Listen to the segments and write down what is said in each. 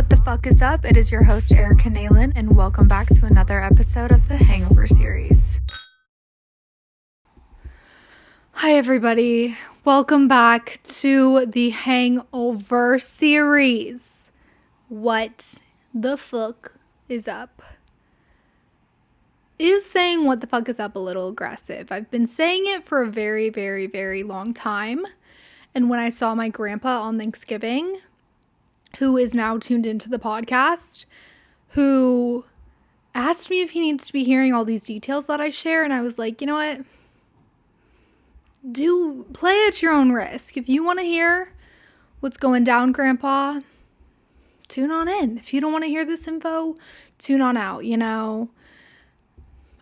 What the fuck is up? It is your host, Erica Nalen, and welcome back to another episode of the Hangover series. Hi, everybody. Welcome back to the Hangover series. What the fuck is up? Is saying what the fuck is up a little aggressive? I've been saying it for a very, very, very long time. And when I saw my grandpa on Thanksgiving, who is now tuned into the podcast, who asked me if he needs to be hearing all these details that I share, and I was like, you know what? Play at your own risk. If you want to hear what's going down, Grandpa, tune on in. If you don't want to hear this info, tune on out, you know?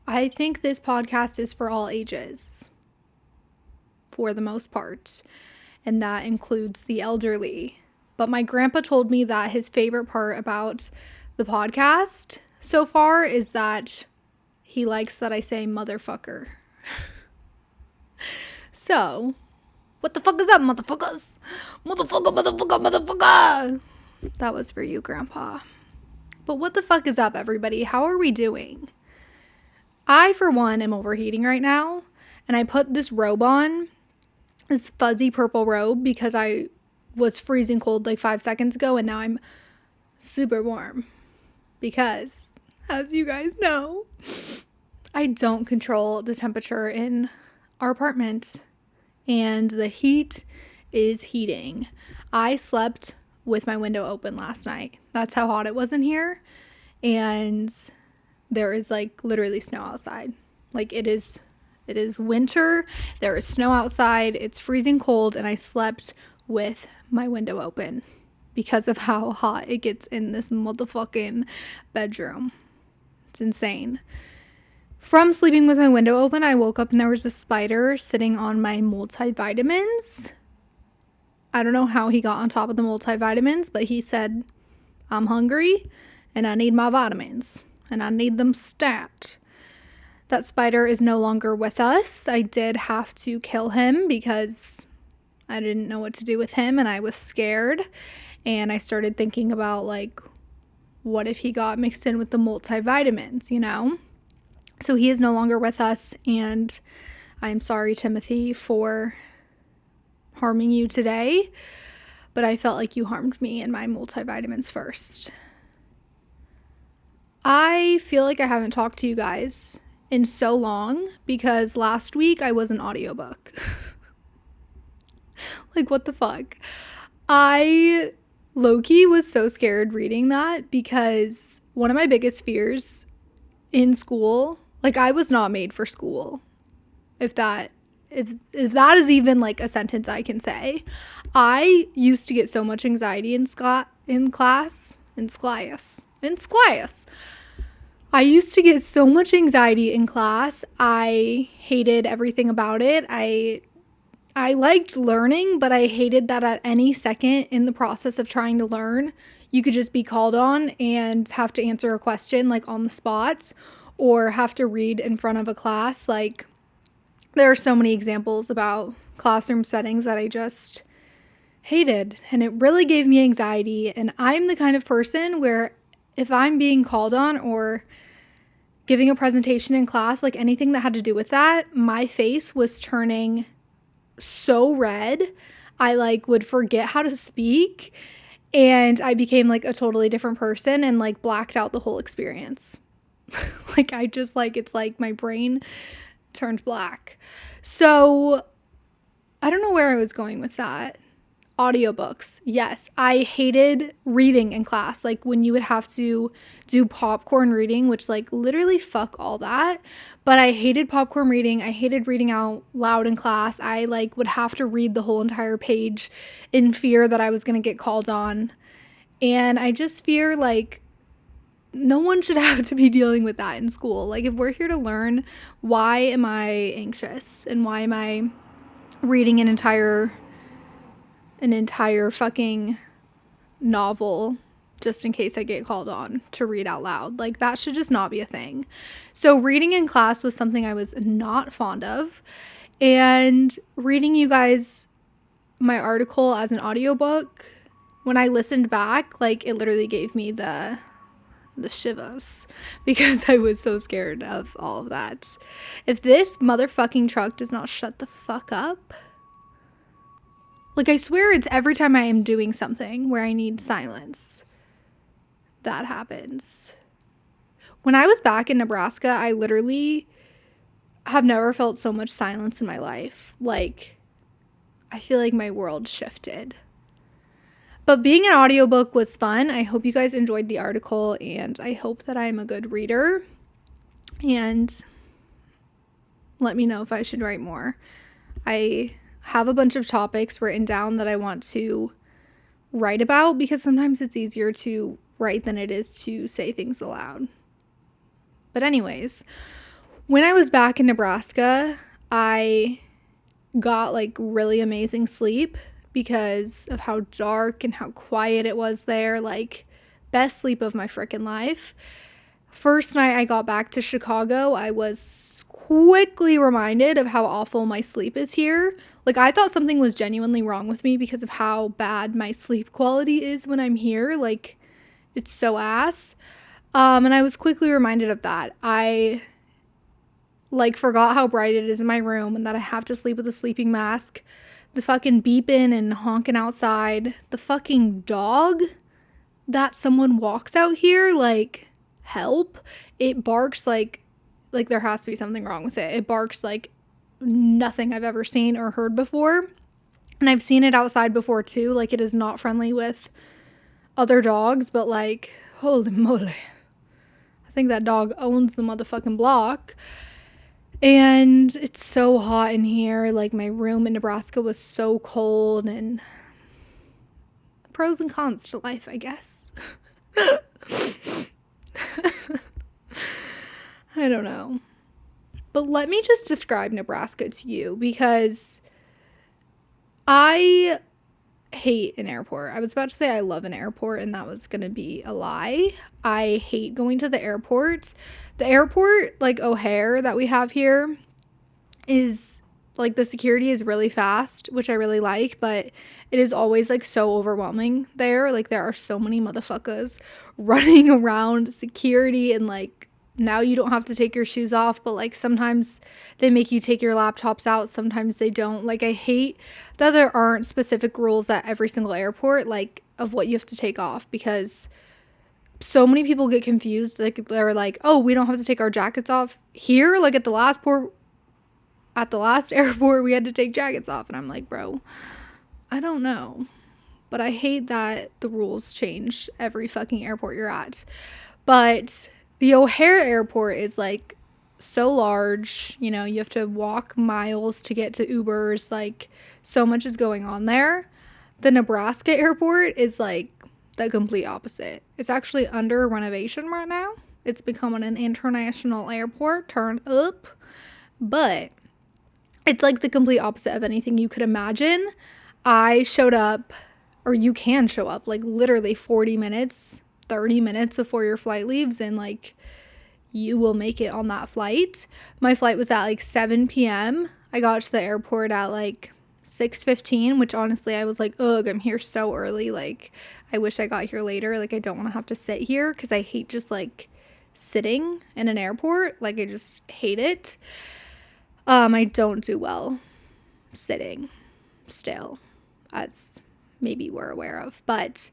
I think this podcast is for all ages, for the most part, and that includes the elderly. But my grandpa told me that his favorite part about the podcast so far is that he likes that I say motherfucker. So, what the fuck is up, motherfuckers? Motherfucker. That was for you, Grandpa. But what the fuck is up, everybody? How are we doing? I, for one, am overheating right now, and I put this robe on, this fuzzy purple robe, because I was freezing cold like 5 seconds ago, and now I'm super warm because, as you guys know, I don't control the temperature in our apartment, and the heat is heating. I slept with my window open last night. That's how hot it was in here, and there is like literally snow outside. Like it is winter, there is snow outside, it's freezing cold, and I slept with my window open because of how hot it gets in this motherfucking bedroom. It's insane. From sleeping with my window open, I woke up and there was a spider sitting on my multivitamins. I don't know how he got on top of the multivitamins, but he said, I'm hungry and I need my vitamins and I need them stat. That spider is no longer with us. I did have to kill him because I didn't know what to do with him and I was scared. And I started thinking about, like, what if he got mixed in with the multivitamins, you know? So he is no longer with us, and I'm sorry, Timothy, for harming you today. But I felt like you harmed me and my multivitamins first. I feel like I haven't talked to you guys in so long because last week I was an audiobook. Like, what the fuck? I low-key was so scared reading that because one of my biggest fears in school, like, I was not made for school. If that is even like a sentence I can say. I used to get so much anxiety in class. I used to get so much anxiety in class. I hated everything about it. I liked learning, but I hated that at any second in the process of trying to learn, you could just be called on and have to answer a question like on the spot or have to read in front of a class. Like, there are so many examples about classroom settings that I just hated, and it really gave me anxiety. And I'm the kind of person where if I'm being called on or giving a presentation in class, like anything that had to do with that, my face was turning so red. I like would forget how to speak and I became like a totally different person and like blacked out the whole experience. Like I just like, it's like my brain turned black. So I don't know where I was going with that. Audiobooks. Yes, I hated reading in class. Like when you would have to do popcorn reading, which like literally fuck all that. But I hated popcorn reading. I hated reading out loud in class. I like would have to read the whole entire page in fear that I was going to get called on. And I just fear like no one should have to be dealing with that in school. Like if we're here to learn, why am I anxious? And why am I reading an entire fucking novel just in case I get called on to read out loud? Like that should just not be a thing. So reading in class was something I was not fond of, and reading you guys my article as an audiobook when I listened back, like, it literally gave me the shivers because I was so scared of all of that. If this motherfucking truck does not shut the fuck up, like, I swear it's every time I am doing something where I need silence that happens. When I was back in Nebraska, I literally have never felt so much silence in my life. Like, I feel like my world shifted. But being an audiobook was fun. I hope you guys enjoyed the article, and I hope that I'm a good reader. And let me know if I should write more. I have a bunch of topics written down that I want to write about because sometimes it's easier to write than it is to say things aloud. But anyways, when I was back in Nebraska, I got like really amazing sleep because of how dark and how quiet it was there. Like, best sleep of my freaking life. First night I got back to Chicago, I was quickly reminded of how awful my sleep is here. Like, I thought something was genuinely wrong with me because of how bad my sleep quality is when I'm here. Like, it's so ass. And I was quickly reminded of that. I like forgot how bright it is in my room and that I have to sleep with a sleeping mask. The fucking beeping and honking outside. The fucking dog that someone walks out here, like, help. It barks like there has to be something wrong with it. It barks like nothing I've ever seen or heard before. And I've seen it outside before too. Like, it is not friendly with other dogs, but like, holy moly. I think that dog owns the motherfucking block. And it's so hot in here. Like, my room in Nebraska was so cold, and pros and cons to life, I guess. I don't know. But let me just describe Nebraska to you because I hate an airport. I was about to say I love an airport, and that was going to be a lie. I hate going to the airport. The airport, like O'Hare that we have here, is like the security is really fast, which I really like, but it is always like so overwhelming there. Like, there are so many motherfuckers running around security, and like, now you don't have to take your shoes off, but like sometimes they make you take your laptops out, sometimes they don't. Like, I hate that there aren't specific rules at every single airport, like, of what you have to take off, because so many people get confused. Like, they're like, oh, we don't have to take our jackets off here. Like, at the last airport, we had to take jackets off. And I'm like, bro, I don't know. But I hate that the rules change every fucking airport you're at. But the O'Hare airport is like so large. You know, you have to walk miles to get to Ubers. Like, so much is going on there. The Nebraska airport is like the complete opposite. It's actually under renovation right now. It's becoming an international airport. Turn up. But it's like the complete opposite of anything you could imagine. I showed up, or you can show up, like literally 40 minutes, 30 minutes before your flight leaves, and like, you will make it on that flight. My flight was at like 7 p.m. I got to the airport at like 6:15, which honestly I was like, ugh, I'm here so early. Like, I wish I got here later. Like, I don't want to have to sit here because I hate just like sitting in an airport. Like, I just hate it. I don't do well sitting still, as maybe we're aware of. But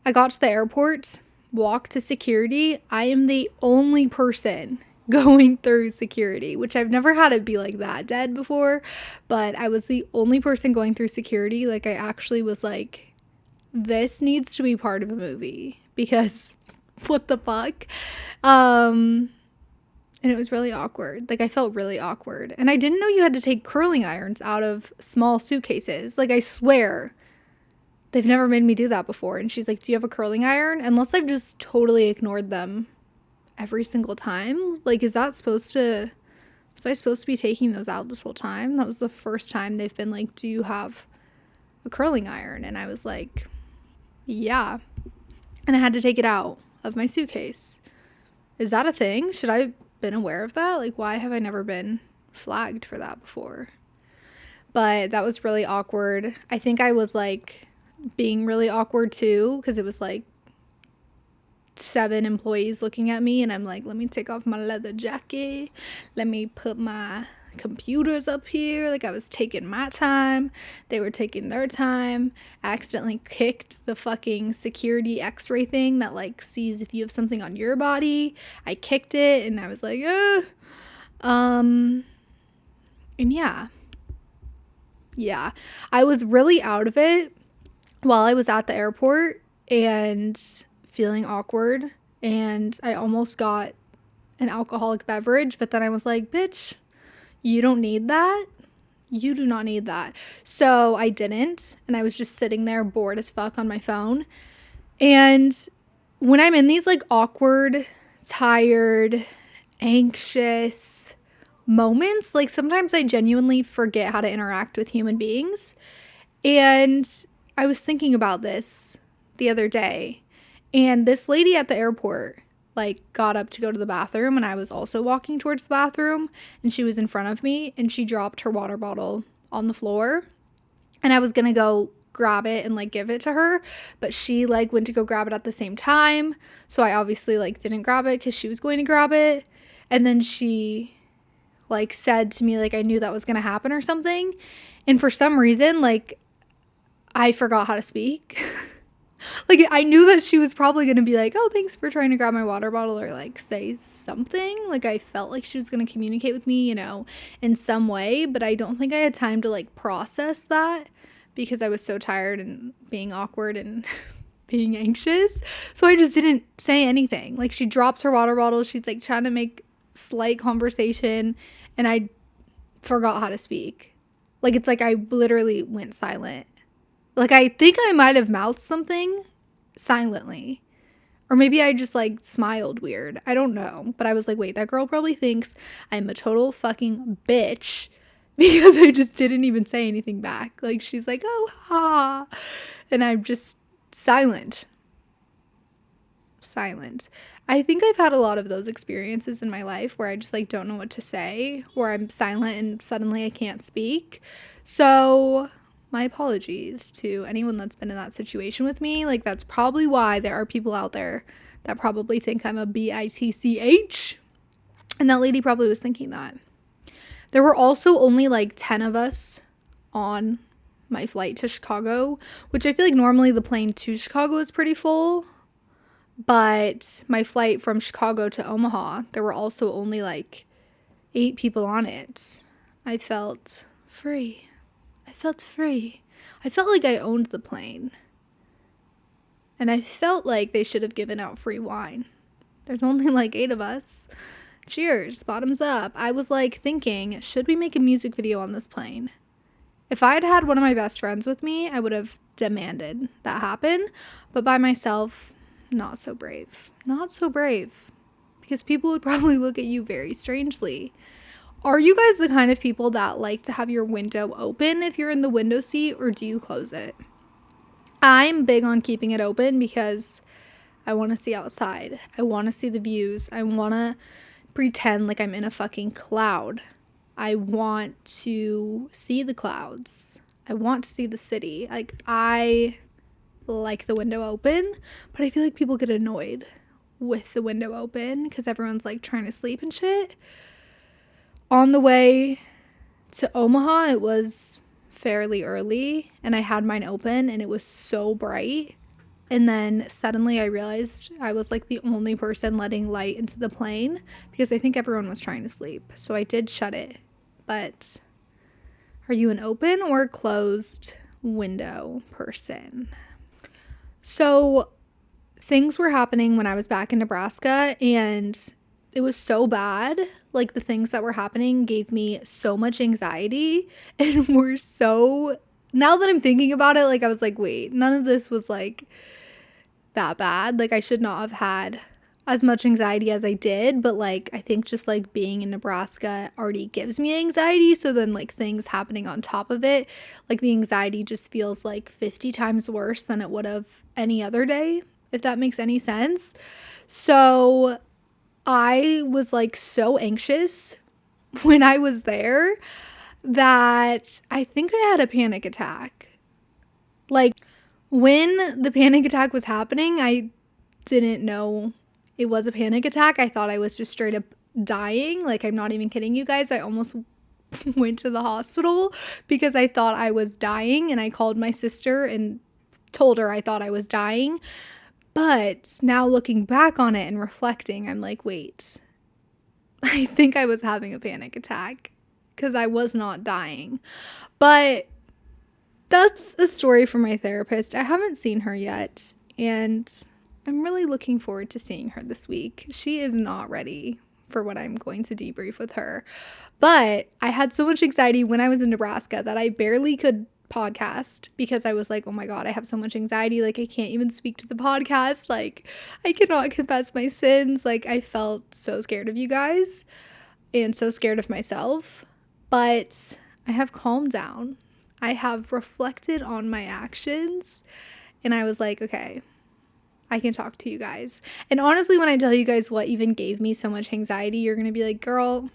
I got to the airport, walked to security. I am the only person going through security, which I've never had it be like that dead before, but I was the only person going through security. Like, I actually was like, this needs to be part of a movie because what the fuck? And it was really awkward. Like, I felt really awkward. And I didn't know you had to take curling irons out of small suitcases. Like, I swear they've never made me do that before. And she's like, do you have a curling iron? Unless I've just totally ignored them every single time. Like, was I supposed to be taking those out this whole time? That was the first time they've been like, do you have a curling iron? And I was like, yeah. And I had to take it out of my suitcase. Is that a thing? Should I have been aware of that? Like, why have I never been flagged for that before? But that was really awkward. I think I was like being really awkward too, because it was like 7 employees looking at me, and I'm like, let me take off my leather jacket, let me put my computers up here. Like, I was taking my time, they were taking their time. I accidentally kicked the fucking security x-ray thing that like sees if you have something on your body. I kicked it, and I was like, and yeah, I was really out of it while I was at the airport and feeling awkward, and I almost got an alcoholic beverage, but then I was like, bitch, you don't need that. You do not need that. So I didn't, and I was just sitting there bored as fuck on my phone. And when I'm in these like awkward, tired, anxious moments, like sometimes I genuinely forget how to interact with human beings. And I was thinking about this the other day, and this lady at the airport like got up to go to the bathroom, and I was also walking towards the bathroom, and she was in front of me, and she dropped her water bottle on the floor, and I was going to go grab it and like give it to her, but she like went to go grab it at the same time. So I obviously like didn't grab it cuz she was going to grab it. And then she like said to me like I knew that was going to happen or something. And for some reason like I forgot how to speak. Like, I knew that she was probably going to be like, oh, thanks for trying to grab my water bottle, or like say something. Like, I felt like she was going to communicate with me, in some way, but I don't think I had time to like process that because I was so tired and being awkward and being anxious. So I just didn't say anything. Like, she drops her water bottle. She's like trying to make slight conversation, and I forgot how to speak. Like, it's like I literally went silent. Like, I think I might have mouthed something silently. Or maybe I just, like, smiled weird. I don't know. But I was like, wait, that girl probably thinks I'm a total fucking bitch because I just didn't even say anything back. Like, she's like, oh, ha. And I'm just silent. Silent. I think I've had a lot of those experiences in my life where I just, like, don't know what to say. Or I'm silent and suddenly I can't speak. So my apologies to anyone that's been in that situation with me. Like, that's probably why there are people out there that probably think I'm a bitch. And that lady probably was thinking that. There were also only like 10 of us on my flight to Chicago, which I feel like normally the plane to Chicago is pretty full. But my flight from Chicago to Omaha, there were also only like 8 people on it. I felt free. I felt like I owned the plane. And I felt like they should have given out free wine. There's only like 8 of us. Cheers, bottoms up. I was like thinking, should we make a music video on this plane? If I had had one of my best friends with me, I would have demanded that happen. But by myself, not so brave. Not so brave. Because people would probably look at you very strangely. Are you guys the kind of people that like to have your window open if you're in the window seat, or do you close it? I'm big on keeping it open because I want to see outside. I want to see the views. I want to pretend like I'm in a fucking cloud. I want to see the clouds. I want to see the city. Like, I like the window open, but I feel like people get annoyed with the window open because everyone's like trying to sleep and shit. On the way to Omaha, it was fairly early, and I had mine open, and it was so bright. And then suddenly I realized I was like the only person letting light into the plane because I think everyone was trying to sleep. So I did shut it. But are you an open or closed window person? So things were happening when I was back in Nebraska, and it was so bad. Like, the things that were happening gave me so much anxiety and were so, now that I'm thinking about it, like, I was like, wait, none of this was like that bad. Like, I should not have had as much anxiety as I did, but like, I think just like being in Nebraska already gives me anxiety. So then like things happening on top of it, like the anxiety just feels like 50 times worse than it would have any other day, if that makes any sense. So I was like so anxious when I was there that I think I had a panic attack. Like, When the panic attack was happening, I didn't know it was a panic attack. I thought I was just straight up dying. Like, I'm not even kidding you guys. I almost went to the hospital because I thought I was dying, and I called my sister and told her I thought I was dying. But now looking back on it and reflecting, I'm like, wait, I think I was having a panic attack because I was not dying. But that's a story from my therapist. I haven't seen her yet, and I'm really looking forward to seeing her this week. She is not ready for what I'm going to debrief with her. But I had so much anxiety when I was in Nebraska that I barely could podcast because I was like, oh my God, I have so much anxiety. Like, I can't even speak to the podcast. Like, I cannot confess my sins. Like, I felt so scared of you guys and so scared of myself. But I have calmed down. I have reflected on my actions, and I was like, okay, I can talk to you guys. And honestly, when I tell you guys what even gave me so much anxiety, you're going to be like, girl,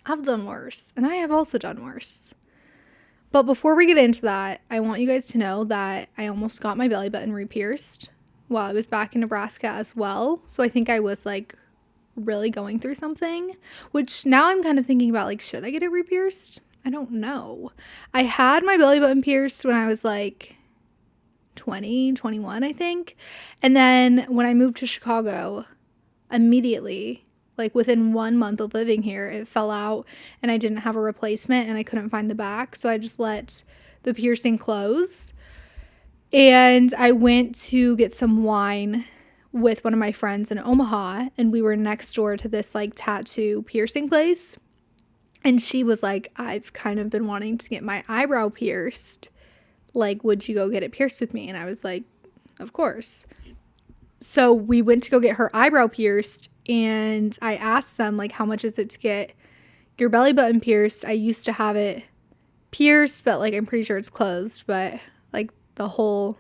I've done worse. And I have also done worse. But before we get into that, I want you guys to know that I almost got my belly button re-pierced while I was back in Nebraska as well. So I think I was like really going through something, which now I'm kind of thinking about, like, should I get it re-pierced? I don't know. I had my belly button pierced when I was like 20, 21, I think. And then when I moved to Chicago, immediately, like within 1 month of living here, it fell out and I didn't have a replacement and I couldn't find the back. So I just let the piercing close. And I went to get some wine with one of my friends in Omaha, and we were next door to this like tattoo piercing place. And she was like, I've kind of been wanting to get my eyebrow pierced. Like, would you go get it pierced with me? And I was like, of course. So we went to go get her eyebrow pierced, and I asked them, like, how much is it to get your belly button pierced? I used to have it pierced, but like, I'm pretty sure it's closed, but like the hole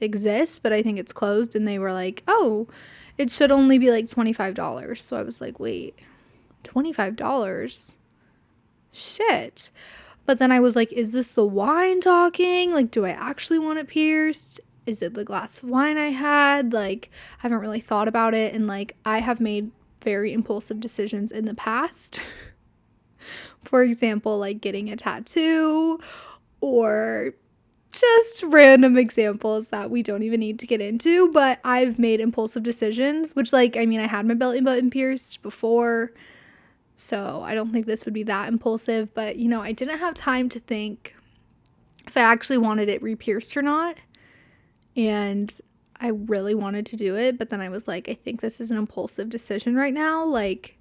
exists, but I think it's closed. And they were like, oh, it should only be like $25. So I was like, wait, $25? Shit. But then I was like, is this the wine talking? Like, do I actually want it pierced? Is it the glass of wine I had? Like, I haven't really thought about it. And like, I have made very impulsive decisions in the past. For example, like getting a tattoo, or just random examples that we don't even need to get into. But I've made impulsive decisions, which, like, I mean, I had my belly button pierced before, so I don't think this would be that impulsive. But, you know, I didn't have time to think if I actually wanted it re-pierced or not. And I really wanted to do it, but then I was like, I think this is an impulsive decision right now. Like,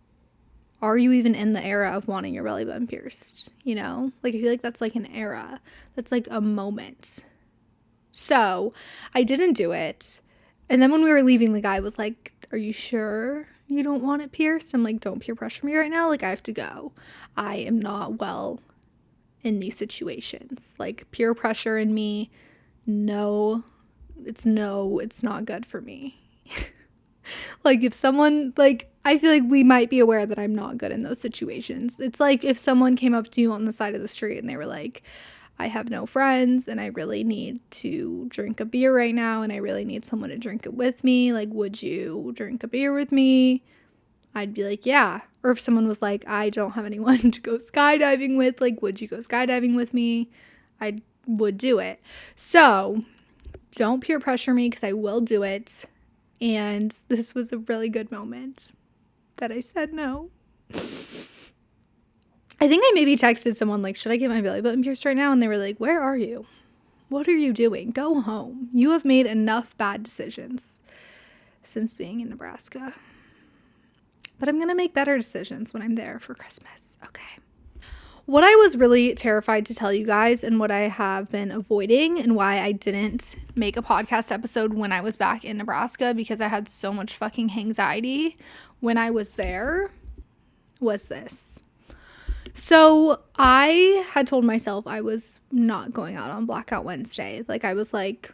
are you even in the era of wanting your belly button pierced? You know? Like, I feel like that's like an era. That's like a moment. So I didn't do it. And then when we were leaving, the guy was like, are you sure you don't want it pierced? I'm like, don't peer pressure me right now. Like, I have to go. I am not well in these situations. Like, peer pressure in me, no, it's not good for me. Like, if someone, like, I feel like we might be aware that I'm not good in those situations. It's like if someone came up to you on the side of the street and they were like, I have no friends and I really need to drink a beer right now and I really need someone to drink it with me. Like, would you drink a beer with me? I'd be like, yeah. Or if someone was like, I don't have anyone to go skydiving with, like, would you go skydiving with me? I would do it. So don't peer pressure me because I will do it. And this was a really good moment that I said no. I think I maybe texted someone like, should I get my belly button pierced right now? And they were like, where are you? What are you doing? Go home. You have made enough bad decisions since being in Nebraska. But I'm going to make better decisions when I'm there for Christmas. Okay. What I was really terrified to tell you guys, and what I have been avoiding, and why I didn't make a podcast episode when I was back in Nebraska, because I had so much fucking anxiety when I was there, was this. So I had told myself I was not going out on Blackout Wednesday. Like, I was like,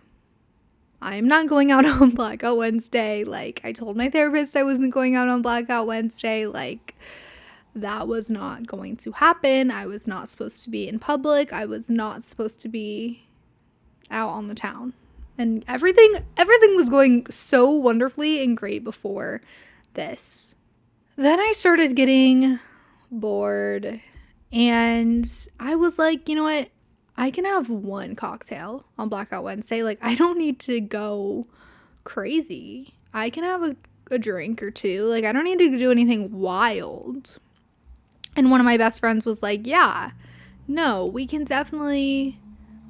I'm not going out on Blackout Wednesday. Like, I told my therapist I wasn't going out on Blackout Wednesday. Like, that was not going to happen. I was not supposed to be in public. I was not supposed to be out on the town. And everything was going so wonderfully and great before this. Then I started getting bored, and I was like, you know what? I can have one cocktail on Blackout Wednesday. Like, I don't need to go crazy. I can have a drink or two. Like, I don't need to do anything wild. And one of my best friends was like, yeah, no, we can definitely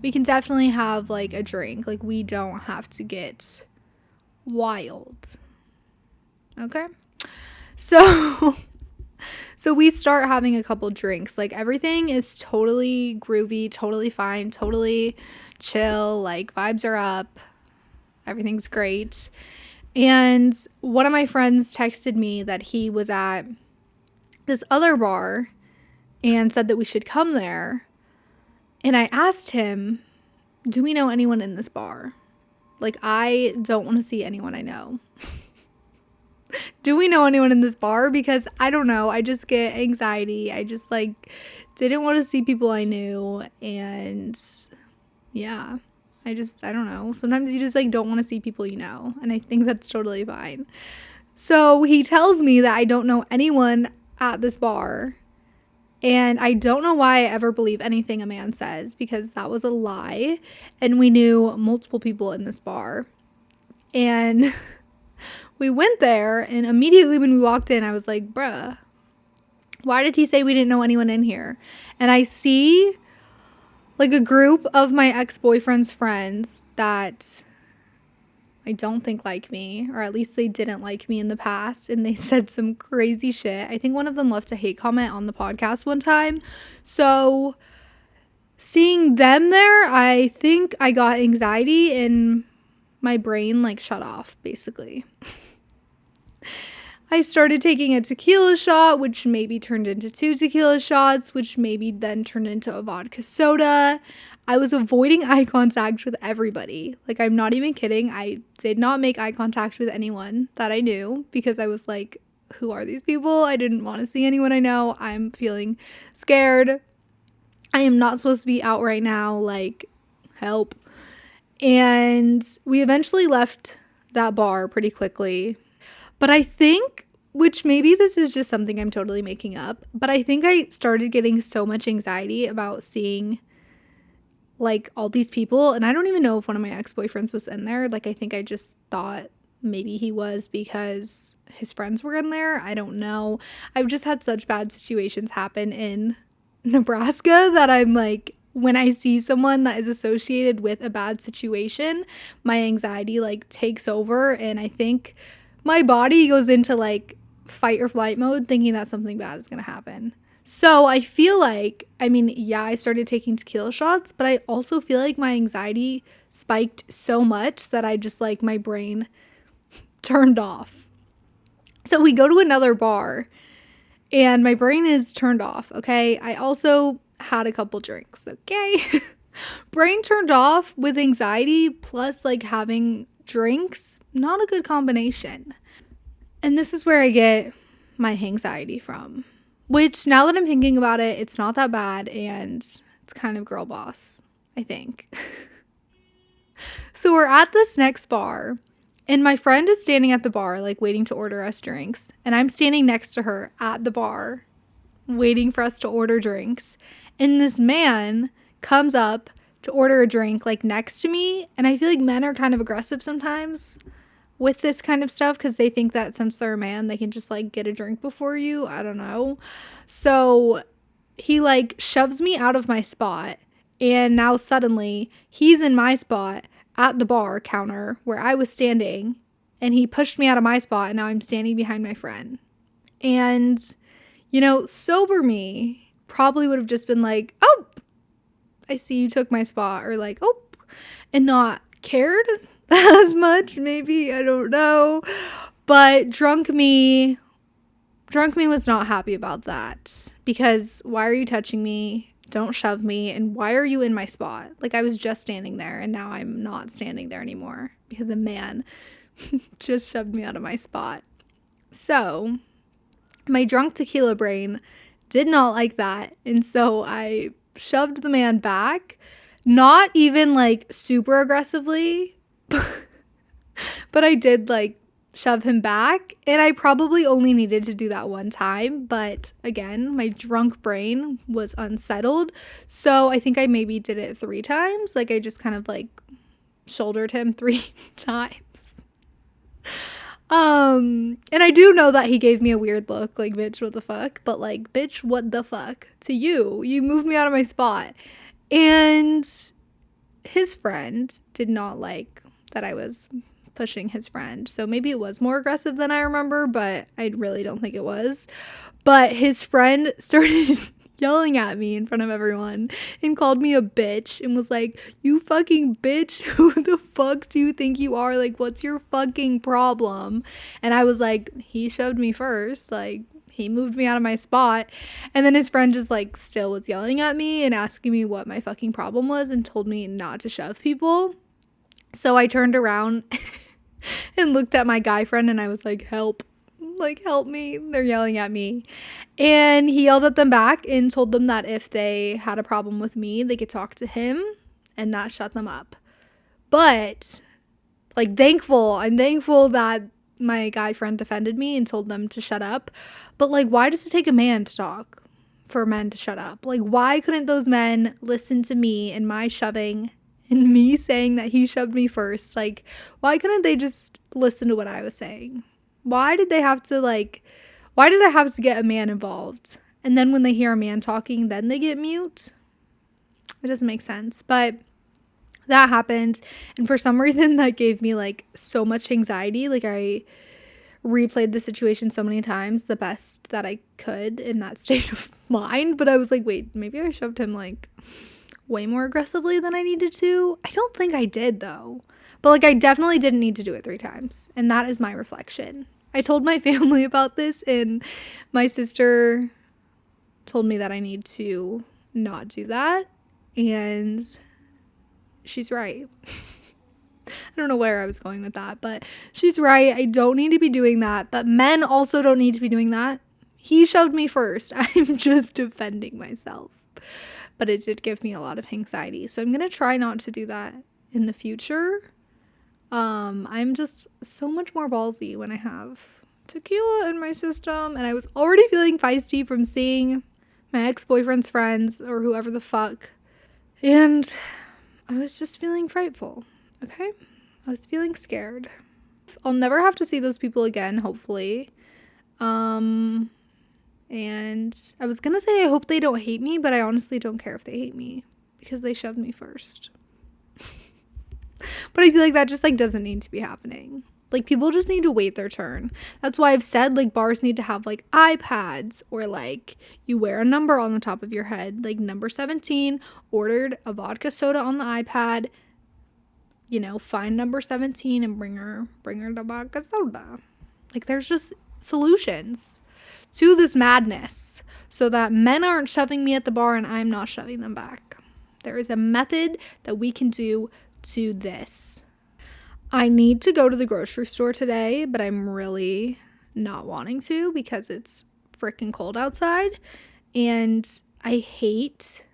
have like a drink. Like, we don't have to get wild. Okay? So so we start having a couple drinks. Like, everything is totally groovy, totally fine, totally chill. Like, vibes are up. Everything's great. And one of my friends texted me that he was at this other bar and said that we should come there. And I asked him, do we know anyone in this bar? Like, I don't want to see anyone I know. Do we know anyone in this bar? Because I don't know. I just get anxiety. I just like didn't want to see people I knew. And yeah, I don't know. Sometimes you just like don't want to see people you know. And I think that's totally fine. So he tells me that I don't know anyone at this bar. And I don't know why I ever believe anything a man says, because that was a lie. And we knew multiple people in this bar. And we went there, and immediately when we walked in, I was like, bruh, why did he say we didn't know anyone in here? And I see like a group of my ex-boyfriend's friends that I don't think like me, or at least they didn't like me in the past, and they said some crazy shit. I think one of them left a hate comment on the podcast one time. So seeing them there, I think I got anxiety and my brain like shut off, basically. I started taking a tequila shot, which maybe turned into 2 tequila shots, which maybe then turned into a vodka soda. I was avoiding eye contact with everybody. Like, I'm not even kidding. I did not make eye contact with anyone that I knew because I was like, who are these people? I didn't want to see anyone I know. I'm feeling scared. I am not supposed to be out right now. Like, help. And we eventually left that bar pretty quickly. But I think, which maybe this is just something I'm totally making up, but I think I started getting so much anxiety about seeing like all these people. And I don't even know if one of my ex-boyfriends was in there. Like, I think I just thought maybe he was because his friends were in there. I don't know. I've just had such bad situations happen in Nebraska that I'm like, when I see someone that is associated with a bad situation, my anxiety like takes over, and I think my body goes into like fight or flight mode thinking that something bad is going to happen. So I feel like, I mean, yeah, I started taking tequila shots, but I also feel like my anxiety spiked so much that I just like my brain turned off. So we go to another bar and my brain is turned off, okay? I also had a couple drinks, okay? Brain turned off with anxiety plus like having drinks, not a good combination. And this is where I get my anxiety from, which now that I'm thinking about it, it's not that bad and it's kind of girl boss, I think. So we're at this next bar and my friend is standing at the bar, like waiting to order us drinks. And I'm standing next to her at the bar, waiting for us to order drinks. And this man comes up to order a drink like next to me. And I feel like men are kind of aggressive sometimes with this kind of stuff because they think that since they're a man, they can just like get a drink before you. I don't know. So he like shoves me out of my spot. And now suddenly he's in my spot at the bar counter where I was standing. And he pushed me out of my spot. And now I'm standing behind my friend. And, you know, sober me probably would have just been like, oh, I see you took my spot, or like, oh, and not cared as much, maybe, I don't know. But drunk me was not happy about that, because why are you touching me? Don't shove me. And why are you in my spot? Like, I was just standing there and now I'm not standing there anymore because a man just shoved me out of my spot. So my drunk tequila brain did not like that. And so I shoved the man back, not even like super aggressively, But I did like shove him back, and I probably only needed to do that one time, but again, my drunk brain was unsettled, so I think I maybe did it 3 times. Like I just kind of like shouldered him 3 times. And I do know that he gave me a weird look, like, bitch, what the fuck? But like, bitch, what the fuck? To you. You moved me out of my spot. And his friend did not like that I was pushing his friend. So maybe it was more aggressive than I remember, but I really don't think it was. But his friend started yelling at me in front of everyone and called me a bitch and was like, "You fucking bitch, who the fuck do you think you are? Like, what's your fucking problem?" And I was like, he shoved me first. Like, he moved me out of my spot. And then his friend just like still was yelling at me and asking me what my fucking problem was and told me not to shove people. So I turned around and looked at my guy friend and I was like, help. Like, help me. They're yelling at me. And he yelled at them back and told them that if they had a problem with me, they could talk to him, and that shut them up. But, like, I'm thankful that my guy friend defended me and told them to shut up. But, like, why does it take a man to talk for men to shut up? Like, why couldn't those men listen to me and my shoving and me saying that he shoved me first? Like, why couldn't they just listen to what I was saying? Why did I have to get a man involved? And then when they hear a man talking, then they get mute? It doesn't make sense. But that happened. And for some reason, that gave me like so much anxiety. Like I replayed the situation so many times, the best that I could in that state of mind. But I was like, wait, maybe I shoved him like way more aggressively than I needed to. I don't think I did though. But like I definitely didn't need to do it 3 times. And that is my reflection. I told my family about this and my sister told me that I need to not do that. And she's right. I don't know where I was going with that, but she's right. I don't need to be doing that. But men also don't need to be doing that. He shoved me first. I'm just defending myself. But it did give me a lot of anxiety. So I'm going to try not to do that in the future. I'm just so much more ballsy when I have tequila in my system, and I was already feeling feisty from seeing my ex-boyfriend's friends or whoever the fuck, and I was just feeling frightful. Okay, I was feeling scared. I'll never have to see those people again, hopefully. And I was gonna say I hope they don't hate me, but I honestly don't care if they hate me because they shoved me first. But I feel like that just like doesn't need to be happening. Like people just need to wait their turn. That's why I've said like bars need to have like iPads, or like you wear a number on the top of your head, like number 17, ordered a vodka soda on the iPad. You know, find number 17 and bring her the vodka soda. Like there's just solutions to this madness so that men aren't shoving me at the bar and I'm not shoving them back. There is a method that we can do to this. I need to go to the grocery store today, but I'm really not wanting to because it's freaking cold outside. And I hate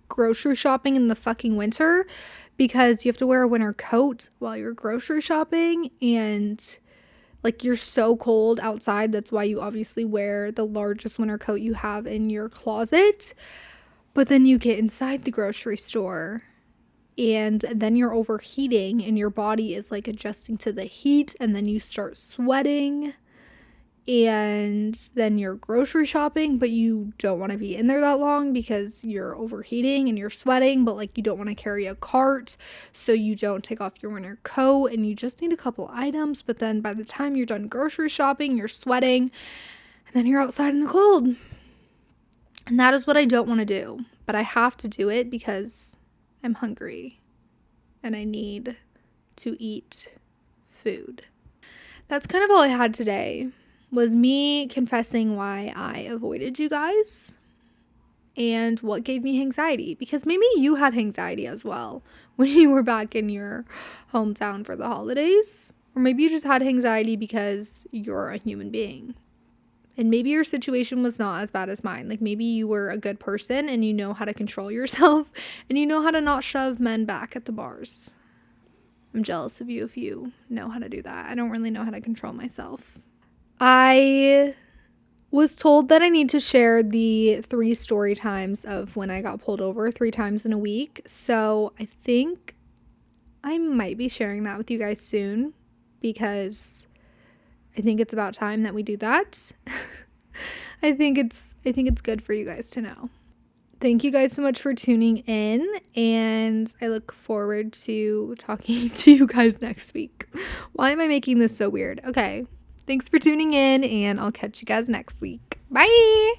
grocery shopping in the fucking winter because you have to wear a winter coat while you're grocery shopping, and like you're so cold outside. That's why you obviously wear the largest winter coat you have in your closet. But then you get inside the grocery store and then you're overheating and your body is like adjusting to the heat, and then you start sweating, and then you're grocery shopping, but you don't want to be in there that long because you're overheating and you're sweating, but like you don't want to carry a cart, so you don't take off your winter coat and you just need a couple items. But then by the time you're done grocery shopping, you're sweating and then you're outside in the cold. And that is what I don't want to do, but I have to do it because I'm hungry and I need to eat food. That's kind of all I had today, was me confessing why I avoided you guys and what gave me anxiety, because maybe you had anxiety as well when you were back in your hometown for the holidays, or maybe you just had anxiety because you're a human being. And maybe your situation was not as bad as mine. Like maybe you were a good person and you know how to control yourself and you know how to not shove men back at the bars. I'm jealous of you if you know how to do that. I don't really know how to control myself. I was told that I need to share the 3 story times of when I got pulled over 3 times in a week. So I think I might be sharing that with you guys soon because I think it's about time that we do that. I think it's good for you guys to know. Thank you guys so much for tuning in, and I look forward to talking to you guys next week. Why am I making this so weird? Okay. Thanks for tuning in, and I'll catch you guys next week. Bye.